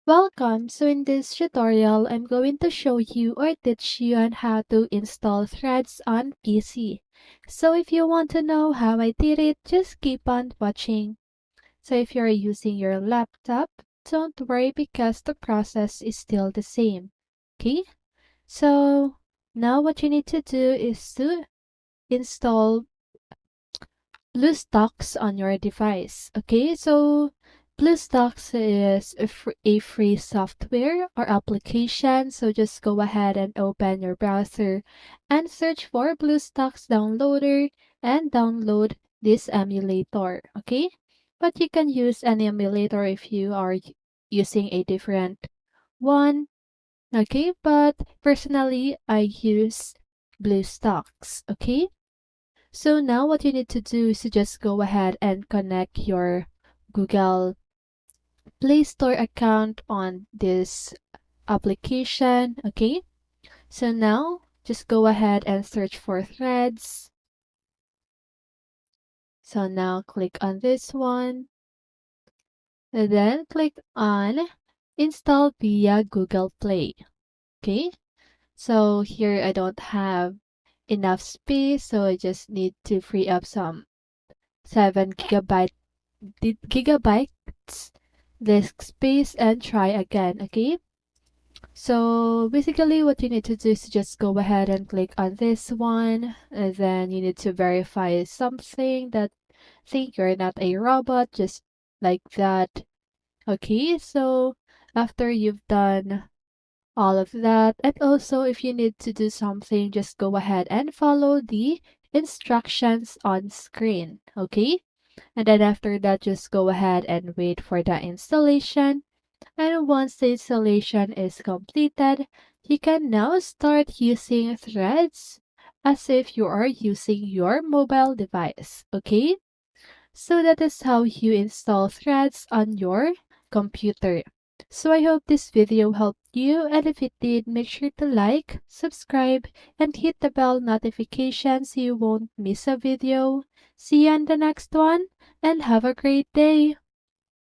Welcome! So in this tutorial, I'm going to show you or teach you on how to install Threads on PC. So if you want to know how I did it, just keep on watching. So if you're using your laptop, don't worry because the process is still the same. Okay? So now what you need to do is to install BlueStacks on your device. Okay, so BlueStacks is a free software or application. So just go ahead and open your browser and search for BlueStacks downloader and download this emulator. Okay, but you can use any emulator if you are using a different one. Okay, but personally, I use BlueStacks. Okay. So now what you need to do is to just go ahead and connect your Google Play Store account on this application. Okay. So now just go ahead and search for Threads. So now click on this one and then click on install via Google Play. Okay. So here I don't have enough space, so I just need to free up some 7 gigabytes disk space and try again. Okay, so basically what you need to do is just go ahead and click on this one, and then you need to verify something that think you're not a robot, just like that. Okay, so after you've done all of that, and also if you need to do something, just go ahead and follow the instructions on screen. Okay, and then after that, just go ahead and wait for the installation. And once the installation is completed, you can now start using Threads as if you are using your mobile device. Okay? So that is how you install Threads on your computer. So I hope this video helped you, and if it did, make sure to like, subscribe, and hit the bell notification so you won't miss a video. See you on the next one, and have a great day!